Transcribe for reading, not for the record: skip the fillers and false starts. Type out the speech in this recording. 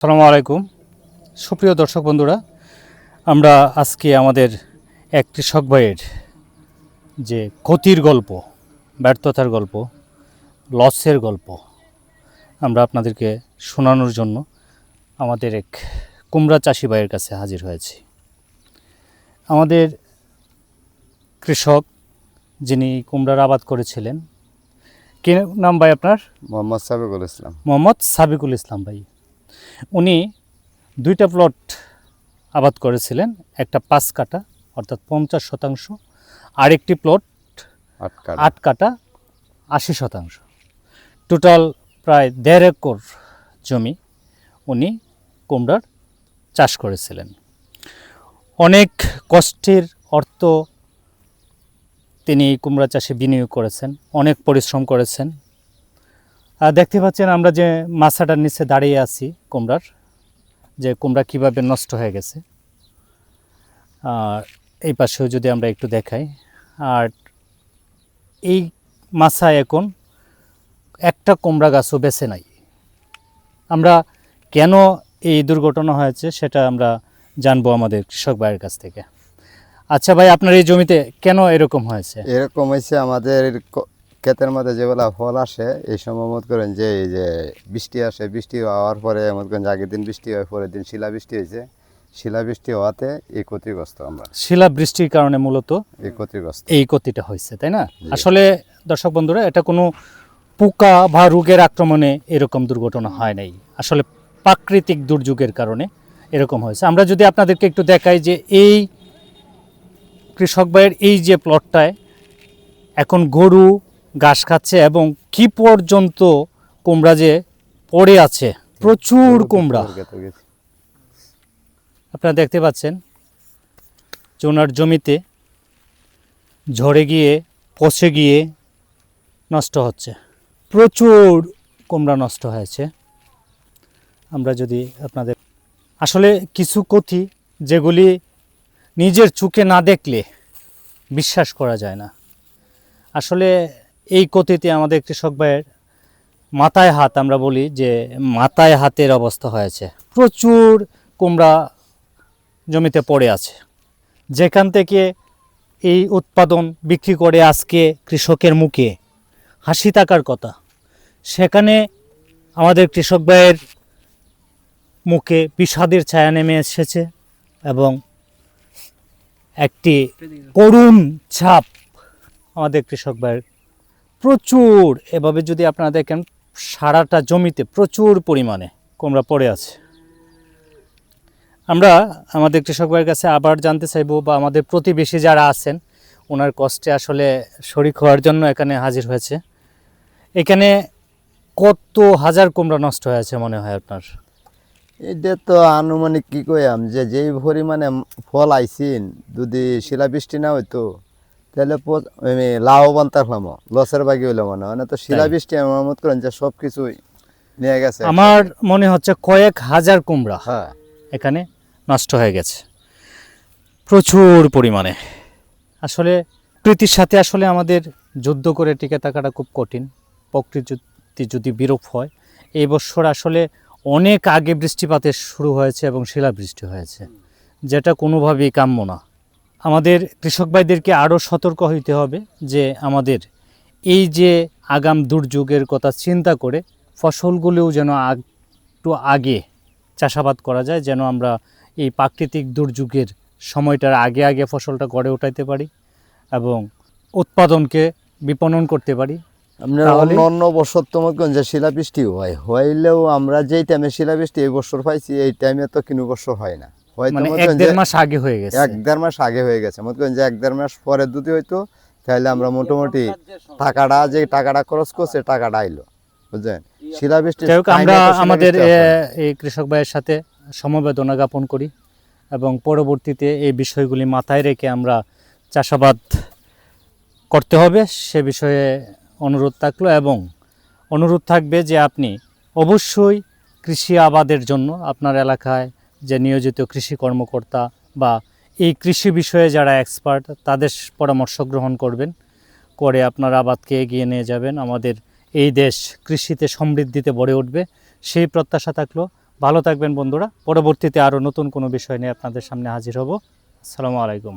আসসালামু আলাইকুম সুপ্রিয় দর্শক বন্ধুরা, আমরা আজকে আমাদের এক কৃষক ভাইয়ের যে ক্ষতির গল্প, ব্যর্থতার গল্প, লসের গল্প আমরা আপনাদেরকে শোনানোর জন্য আমাদের এক কুমড়া চাষি ভাইয়ের কাছে হাজির হয়েছি। আমাদের কৃষক যিনি কুমড়ার আবাদ করেছিলেন, কি নাম ভাই আপনার? মোহাম্মদ সাবিকুল ইসলাম। মোহাম্মদ সাবিকুল ইসলাম ভাই। উনি দুইটা প্লট আবাদ করেছিলেন, একটা 5 কাঠা অর্থাৎ 50%, আরেকটি প্লট 8 কাঠা 80%। টোটাল প্রায় 1.5 একর জমি উনি কুমড়ার চাষ করেছিলেন। অনেক কষ্টের অর্থ তিনি এই কুমড়া চাষে বিনিয়োগ করেছেন, অনেক পরিশ্রম করেছেন। দেখতে পাচ্ছেন আমরা যে মাছাটার নিচে দাঁড়িয়ে আছি কুমড়ার, যে কুমড়া কীভাবে নষ্ট হয়ে গেছে। আর এই পাশেও যদি আমরা একটু দেখাই, আর এই মাছায় এখন একটা কুমড়া গাছও বেঁচে নাই। আমরা কেন এই দুর্ঘটনা হয়েছে সেটা আমরা জানবো আমাদের কৃষক ভাইয়ের কাছ থেকে। আচ্ছা ভাই, আপনার এই জমিতে কেন এরকম হয়েছে? এরকম হয়েছে, আমাদের ক্ষেতের মধ্যে যেগুলা ফল আসে এই সময় মত করেন যে এই যে বৃষ্টি আসে, বৃষ্টি হওয়ার পরে মত করেন যে আগের দিন বৃষ্টি হয়, পরের দিন শিলাবৃষ্টি হয়েছে। শিলাবৃষ্টি হওয়াতে এই ক্ষতিগ্রস্ত আমরা। শিলা বৃষ্টির কারণে মূলত এই ক্ষতিটা হয়েছে, তাই না? আসলে দর্শক বন্ধুরা, এটা কোনো পোকা বা রোগের আক্রমণে এরকম দুর্ঘটনা হয় নাই, আসলে প্রাকৃতিক দুর্যোগের কারণে এরকম হয়েছে। আমরা যদি আপনাদেরকে একটু দেখাই যে এই কৃষক ভাইয়ের এই যে প্লটটায় এখন গরু ঘাস খাচ্ছে এবং কি পর্যন্ত কুমড়া যে পড়ে আছে, প্রচুর কুমড়া আপনারা দেখতে পাচ্ছেন যে ওনার জমিতে ঝড়ে গিয়ে পচে গিয়ে নষ্ট হচ্ছে, প্রচুর কুমড়া নষ্ট হয়েছে। আমরা যদি আপনাদের আসলে কিছু ক্ষতি যেগুলি নিজের চোখে না দেখলে বিশ্বাস করা যায় না। আসলে এই ক্ষতিতে আমাদের কৃষক ভাইয়ের মাথায় হাত, আমরা বলি যে মাথায় হাতের অবস্থা হয়েছে। প্রচুর কুমড়া জমিতে পড়ে আছে, যেখান থেকে এই উৎপাদন বিক্রি করে আজকে কৃষকের মুখে হাসি থাকার কথা, সেখানে আমাদের কৃষক ভাইয়ের মুখে বিষাদের ছায়া নেমে এসেছে এবং একটি করুণ ছাপ আমাদের কৃষক ভাইয়ের। প্রচুর এভাবে যদি আপনারা দেখেন সারাটা জমিতে প্রচুর পরিমাণে কুমড়া পড়ে আছে। আমরা আমাদের কৃষক ভাইয়ের কাছে আবার জানতে চাইব, বা আমাদের প্রতিবেশী যারা আছেন ওনার কষ্টে আসলে শরিক হওয়ার জন্য এখানে হাজির হয়েছে। এখানে কত হাজার কুমড়া নষ্ট হয়েছে মনে হয় আপনার? এটা তো আনুমানিক কি কইয়াম যে যেই পরিমাণে ফল আইসিন, যদি শিলাবৃষ্টি না হইতো তাহলে লাভবান থাকলাম, লসের বাকি হইলো মনে হয় না। তো শিলাবৃষ্টি আমার মত করেন যে সব কিছুই নিয়ে গেছে। আমার মনে হচ্ছে কয়েক হাজার কুমড়া এখানে নষ্ট হয়ে গেছে প্রচুর পরিমাণে। আসলে প্রকৃতির সাথে আসলে আমাদের যুদ্ধ করে টিকে থাকাটা খুব কঠিন। প্রকৃতি যদি বিরূপ হয়, এই বছর আসলে অনেক আগে বৃষ্টিপাতের শুরু হয়েছে এবং শিলাবৃষ্টি হয়েছে, যেটা কোনোভাবেই কাম্য না। আমাদের কৃষক ভাইদেরকে আরও সতর্ক হইতে হবে যে আমাদের এই যে আগাম দুর্যোগের কথা চিন্তা করে ফসলগুলিও যেন একটু আগে চাষাবাদ করা যায়, যেন আমরা এই প্রাকৃতিক দুর্যোগের সময়টার আগে আগে ফসলটা গড়ে উঠাইতে পারি এবং উৎপাদনকে বিপণন করতে পারি। অন্য বছর তোমার যে শিলাবৃষ্টি হইলেও আমরা যেই টাইমে শিলাবৃষ্টি এই বছর পাইছি, এই টাইমে তো কোনো বছর হয় না। মানে 1-1.5 মাস আগে হয়ে গেছে। 1-1.5 মাস আগে হয়ে গেছে। মনে করেন যে 1-1.5 মাস পরে যদি হইতো তাহলে আমরা মোটামুটি টাকাটা খরচ করছে, টাকাটা আইলো, বুঝলেন? শিলাবৃষ্টি আমরা আমাদের এই কৃষক ভাইয়ের সাথে সমবেদনা জ্ঞাপন করি এবং পরবর্তীতে এই বিষয়গুলি মাথায় রেখে আমরা চাষাবাদ করতে হবে সে বিষয়ে অনুরোধ থাকলো। এবং অনুরোধ থাকবে যে আপনি অবশ্যই কৃষি আবাদের জন্য আপনার এলাকায় যে নিয়োজিত কৃষি কর্মকর্তা বা এই কৃষি বিষয়ে যারা এক্সপার্ট তাদের পরামর্শ গ্রহণ করবেন, করে আপনার আবাদকে এগিয়ে নিয়ে যাবেন। আমাদের এই দেশ কৃষিতে সমৃদ্ধিতে ভরে উঠবে সেই প্রত্যাশা থাকলো। ভালো থাকবেন বন্ধুরা। পরবর্তীতে আরও নতুন কোনো বিষয় নিয়ে আপনাদের সামনে হাজির হব। আসসালামু আলাইকুম।